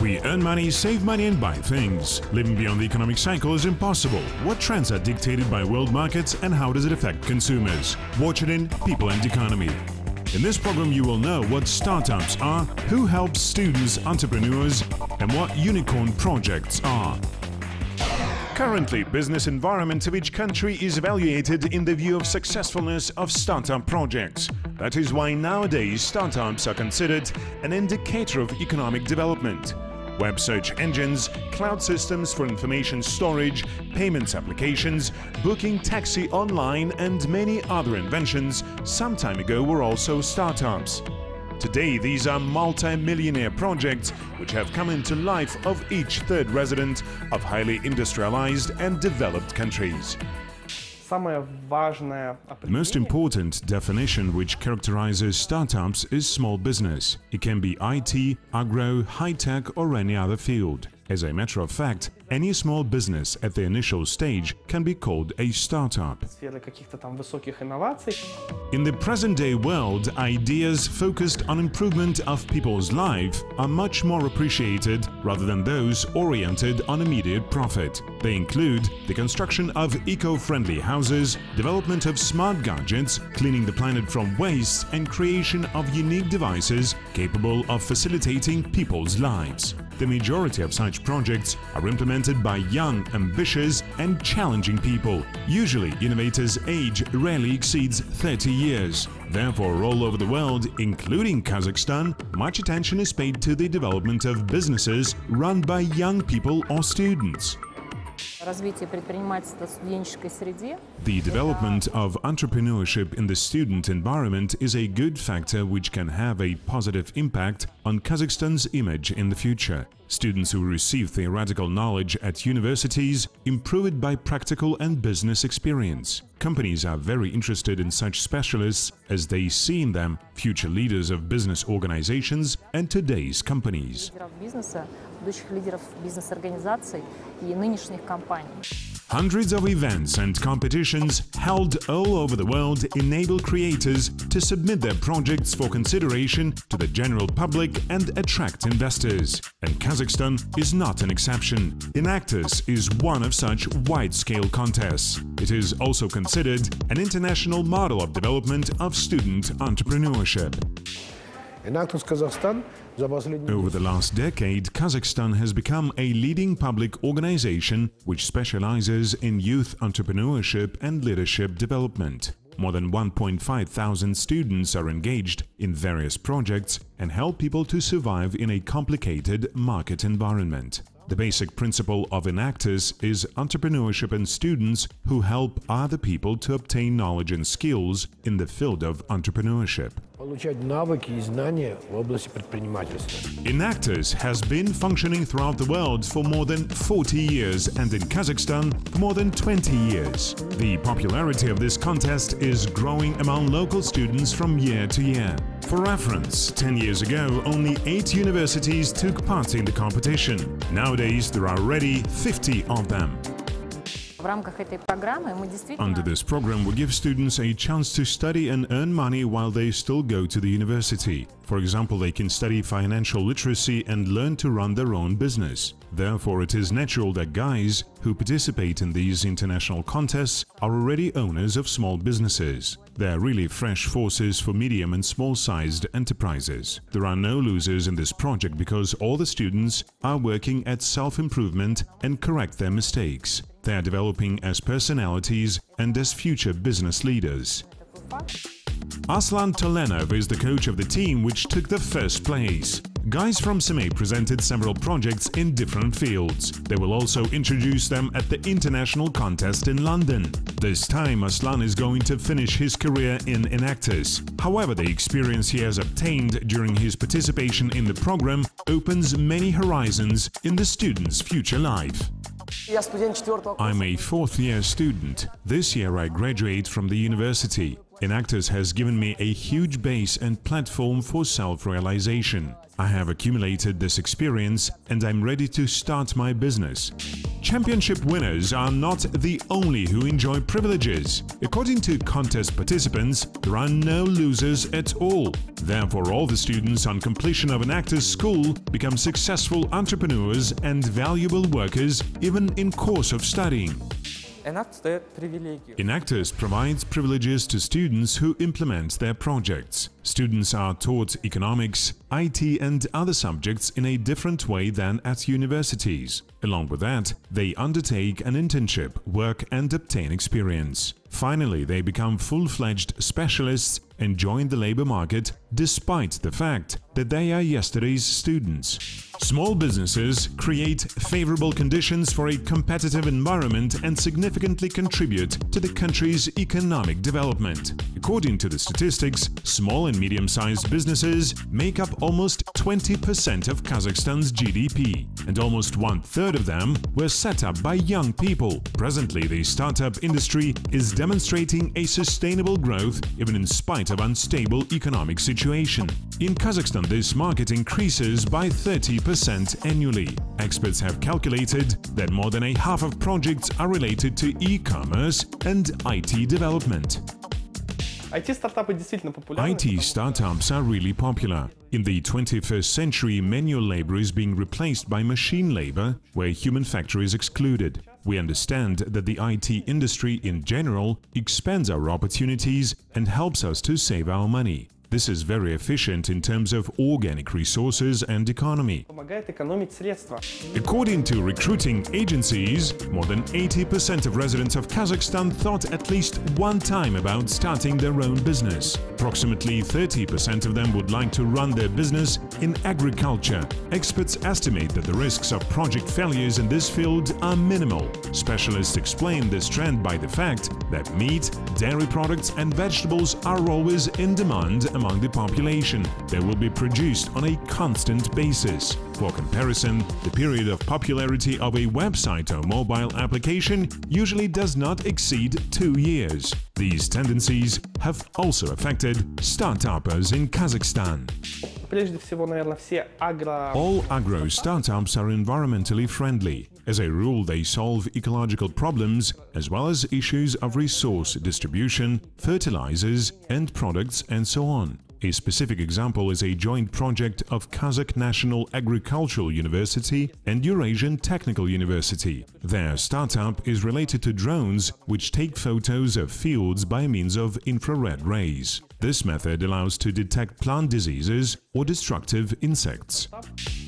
we earn money, save money and buy things. Living beyond the economic cycle is impossible. What trends are dictated by world markets and how does it affect consumers? Watch it in People and Economy. In this program you will know what startups are, who helps students, entrepreneurs, and what unicorn projects are. Currently, business environment of each country is evaluated in the view of successfulness of startup projects. That is why nowadays startups are considered an indicator of economic development. Web search engines, cloud systems for information storage, payments applications, booking taxi online and many other inventions some time ago were also startups. Today, these are multi-millionaire projects which have come into life of each third resident of highly industrialized and developed countries. The most important definition which characterizes startups is small business. It can be IT, agro, high-tech or any other field. As a matter of fact, any small business at the initial stage can be called a startup. In the present-day world, ideas focused on improvement of people's life are much more appreciated rather than those oriented on immediate profit. They include the construction of eco-friendly houses, development of smart gadgets, cleaning the planet from waste, and creation of unique devices capable of facilitating people's lives. The majority of such projects are implemented by young, ambitious and challenging people. Usually, innovators' age rarely exceeds 30 years. Therefore, all over the world, including Kazakhstan, much attention is paid to the development of businesses run by young people or students. The development of entrepreneurship in the student environment is a good factor which can have a positive impact on Kazakhstan's image in the future. Students who receive theoretical knowledge at universities improve it by practical and business experience. Companies are very interested in such specialists as they see in them future leaders of business organizations and today's companies. Hundreds of events and competitions held all over the world enable creators to submit their projects for consideration to the general public and attract investors. And Kazakhstan is not an exception. Enactus is one of such wide-scale contests. It is also considered an international model of development of student entrepreneurship. Over the last decade, Kazakhstan has become a leading public organization which specializes in youth entrepreneurship and leadership development. More than 1.5 thousand students are engaged in various projects and help people to survive in a complicated market environment. The basic principle of Enactus is entrepreneurship and students who help other people to obtain knowledge and skills in the field of entrepreneurship. Enactus has been functioning throughout the world for more than 40 years and in Kazakhstan for more than 20 years. The popularity of this contest is growing among local students from year to year. For reference, 10 years ago, only 8 universities took part in the competition. Nowadays, there are already 50 of them. Under this program, we give students a chance to study and earn money while they still go to the university. For example, they can study financial literacy and learn to run their own business. Therefore, it is natural that guys who participate in these international contests are already owners of small businesses. They are really fresh forces for medium and small-sized enterprises. There are no losers in this project because all the students are working at self-improvement and correct their mistakes. They are developing as personalities and as future business leaders. Aslan Tolenov is the coach of the team which took the first place. Guys from Semey presented several projects in different fields. They will also introduce them at the international contest in London. This time Aslan is going to finish his career in Enactus. However, the experience he has obtained during his participation in the program opens many horizons in the student's future life. I'm a fourth-year student. This year I graduate from the university. Enactus has given me a huge base and platform for self-realization. I have accumulated this experience and I'm ready to start my business. Championship winners are not the only who enjoy privileges. According to contest participants, there are no losers at all. Therefore, all the students on completion of an actor's school become successful entrepreneurs and valuable workers even in course of studying. Enactors provides privileges to students who implement their projects. Students are taught economics, IT and other subjects in a different way than at universities. Along with that, they undertake an internship, work and obtain experience. Finally, they become full-fledged specialists and join the labor market despite the fact that they are yesterday's students. Small businesses create favorable conditions for a competitive environment and significantly contribute to the country's economic development. According to the statistics, small and medium-sized businesses make up almost 20% of Kazakhstan's GDP, and almost one-third of them were set up by young people. Presently, the startup industry is demonstrating a sustainable growth even in spite of unstable economic situation. In Kazakhstan, this market increases by 30% annually. Experts have calculated that more than a half of projects are related to e-commerce and IT development. IT startups are really popular. In the 21st century, manual labor is being replaced by machine labor, where human factor is excluded. We understand that the IT industry in general expands our opportunities and helps us to save our money. This is very efficient in terms of organic resources and economy. According to recruiting agencies, more than 80% of residents of Kazakhstan thought at least one time about starting their own business. Approximately 30% of them would like to run their business in agriculture. Experts estimate that the risks of project failures in this field are minimal. Specialists explain this trend by the fact that meat, dairy products and vegetables are always in demand among the population. They will be produced on a constant basis. For comparison, the period of popularity of a website or mobile application usually does not exceed 2 years. These tendencies have also affected startups in Kazakhstan. All agro startups are environmentally friendly. As a rule, they solve ecological problems as well as issues of resource distribution, fertilizers and products and so on. A specific example is a joint project of Kazakh National Agricultural University and Eurasian Technical University. Their startup is related to drones, which take photos of fields by means of infrared rays. This method allows to detect plant diseases or destructive insects.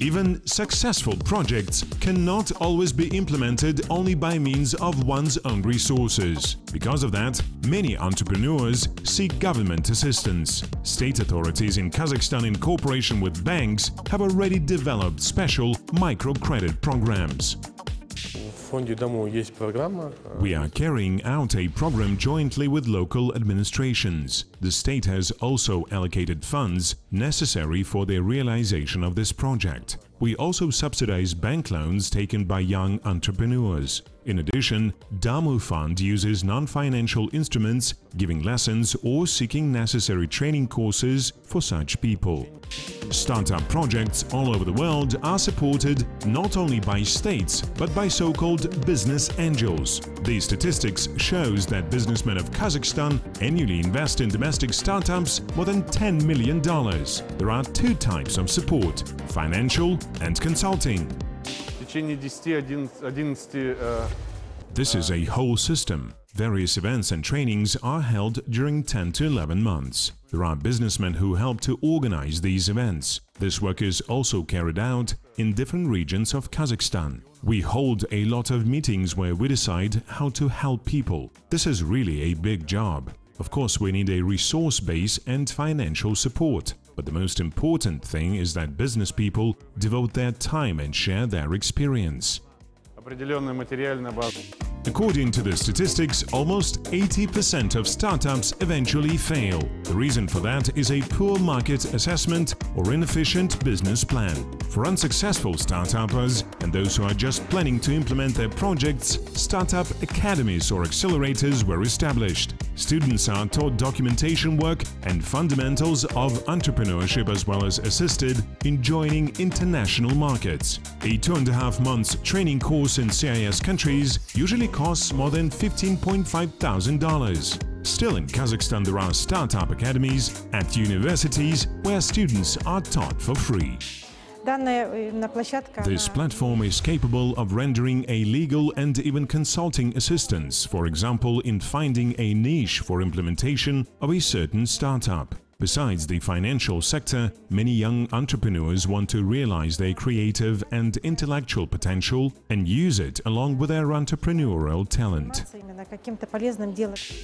Even successful projects cannot always be implemented only by means of one's own resources. Because of that, many entrepreneurs seek government assistance. State authorities in Kazakhstan, in cooperation with banks, have already developed special microcredit programs. We are carrying out a program jointly with local administrations. The state has also allocated funds necessary for the realization of this project. We also subsidize bank loans taken by young entrepreneurs. In addition, Damu Fund uses non-financial instruments, giving lessons or seeking necessary training courses for such people. Startup projects all over the world are supported not only by states, but by so-called business angels. These statistics shows that businessmen of Kazakhstan annually invest in domestic startups more than $10 million. There are two types of support: financial and consulting. This is a whole system. Various events and trainings are held during 10 to 11 months. There are businessmen who help to organize these events. This work is also carried out in different regions of Kazakhstan. We hold a lot of meetings where we decide how to help people. This is really a big job. Of course, we need a resource base and financial support. But the most important thing is that business people devote their time and share their experience. According to the statistics, almost 80% of startups eventually fail. The reason for that is a poor market assessment or inefficient business plan. For unsuccessful startuppers and those who are just planning to implement their projects, startup academies or accelerators were established. Students are taught documentation work and fundamentals of entrepreneurship as well as assisted in joining international markets. A 2.5 months training course in CIS countries usually costs more than $15,500. Still, in Kazakhstan there are startup academies at universities where students are taught for free. This platform is capable of rendering a legal and even consulting assistance, for example, in finding a niche for implementation of a certain startup. Besides the financial sector, many young entrepreneurs want to realize their creative and intellectual potential and use it along with their entrepreneurial talent.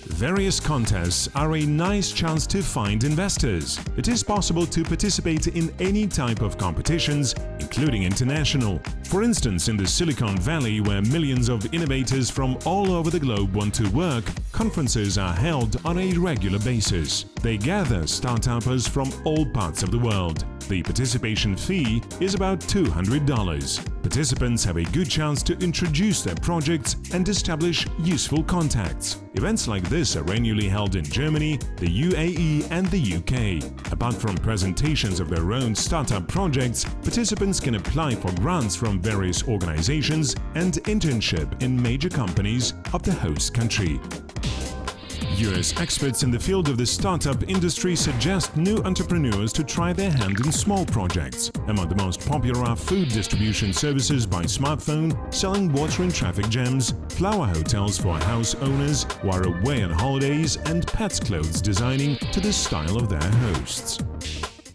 Various contests are a nice chance to find investors. It is possible to participate in any type of competitions, including international. For instance, in the Silicon Valley, where millions of innovators from all over the globe want to work, conferences are held on a regular basis. They gather startuppers from all parts of the world. The participation fee is about $200. Participants have a good chance to introduce their projects and establish useful contacts. Events like this are annually held in Germany, the UAE and the UK. Apart from presentations of their own startup projects, participants can apply for grants from various organizations and internship in major companies of the host country. US experts in the field of the startup industry suggest new entrepreneurs to try their hand in small projects. Among the most popular are food distribution services by smartphone, selling water in traffic jams, flower hotels for house owners who are away on holidays, and pets clothes designing to the style of their hosts.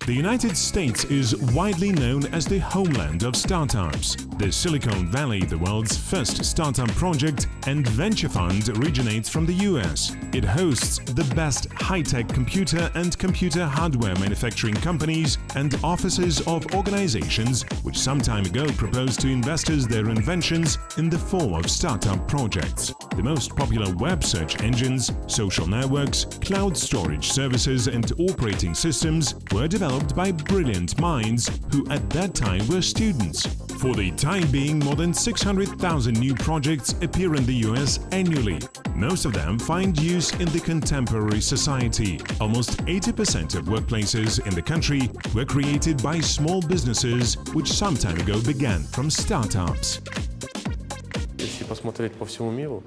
The United States is widely known as the homeland of startups. The Silicon Valley, the world's first startup project and venture fund, originates from the US. It hosts the best high-tech computer and computer hardware manufacturing companies and offices of organizations which some time ago proposed to investors their inventions in the form of startup projects. The most popular web search engines, social networks, cloud storage services and operating systems were developed by brilliant minds who at that time were students. For the time being, more than 600,000 new projects appear in the US annually. Most of them find use in the contemporary society. Almost 80% of workplaces in the country were created by small businesses which some time ago began from startups.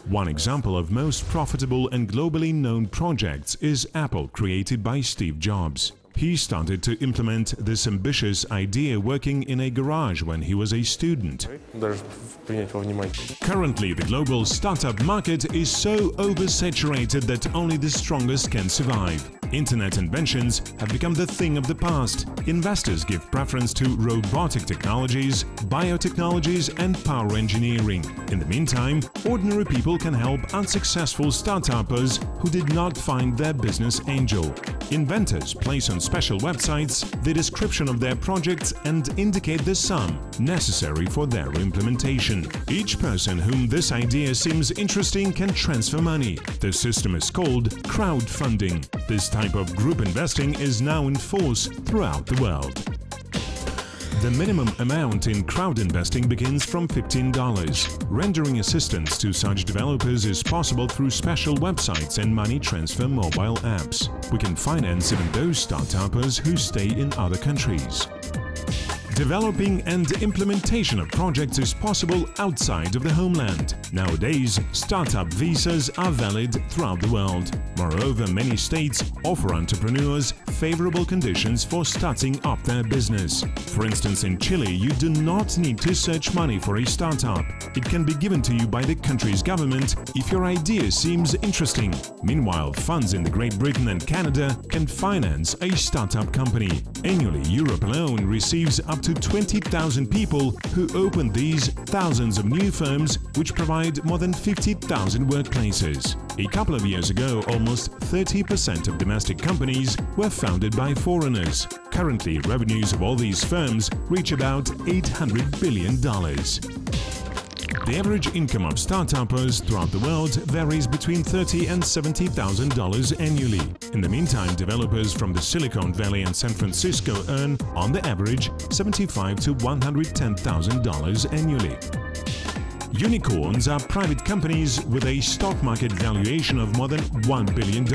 One example of most profitable and globally known projects is Apple, created by Steve Jobs. He started to implement this ambitious idea working in a garage when he was a student. Currently, the global startup market is so oversaturated that only the strongest can survive. Internet inventions have become the thing of the past. Investors give preference to robotic technologies, biotechnologies and power engineering. In the meantime, ordinary people can help unsuccessful startuppers who did not find their business angel. Inventors place on special websites the description of their projects and indicate the sum necessary for their implementation. Each person whom this idea seems interesting can transfer money. The system is called crowdfunding. This type of group investing is now in force throughout the world. The minimum amount in crowd investing begins from $15. Rendering assistance to such developers is possible through special websites and money transfer mobile apps. We can finance even those startuppers who stay in other countries. Developing and implementation of projects is possible outside of the homeland. Nowadays, startup visas are valid throughout the world. Moreover, many states offer entrepreneurs favorable conditions for starting up their business. For instance, in Chile, you do not need to search money for a startup. It can be given to you by the country's government if your idea seems interesting. Meanwhile, funds in the Great Britain and Canada can finance a startup company. Annually, Europe alone receives up to 20,000 people who open these thousands of new firms which provide more than 50,000 workplaces. A couple of years ago, almost 30% of domestic companies were founded by foreigners. Currently, revenues of all these firms reach about $800 billion. The average income of startuppers throughout the world varies between $30,000 and $70,000 annually. In the meantime, developers from the Silicon Valley and San Francisco earn, on the average, $75,000 to $110,000 annually. Unicorns are private companies with a stock market valuation of more than $1 billion.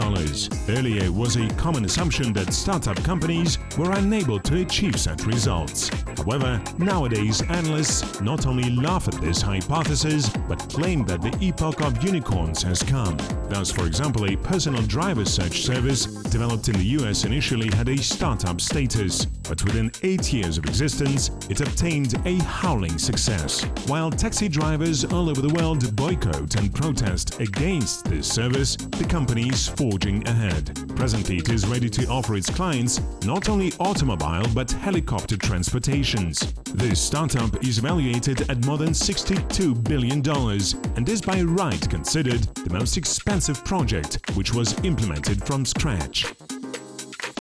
Earlier, it was a common assumption that startup companies were unable to achieve such results. However, nowadays analysts not only laugh at this hypothesis, but claim that the epoch of unicorns has come. Thus, for example, a personal driver search service developed in the US initially had a startup status, but within 8 years of existence, it obtained a howling success. While taxi drivers all over the world boycott and protest against this service, the company is forging ahead. Presently, it is ready to offer its clients not only automobile but helicopter transportations. This startup is valuated at more than $62 billion and is by right considered the most expensive project which was implemented from scratch.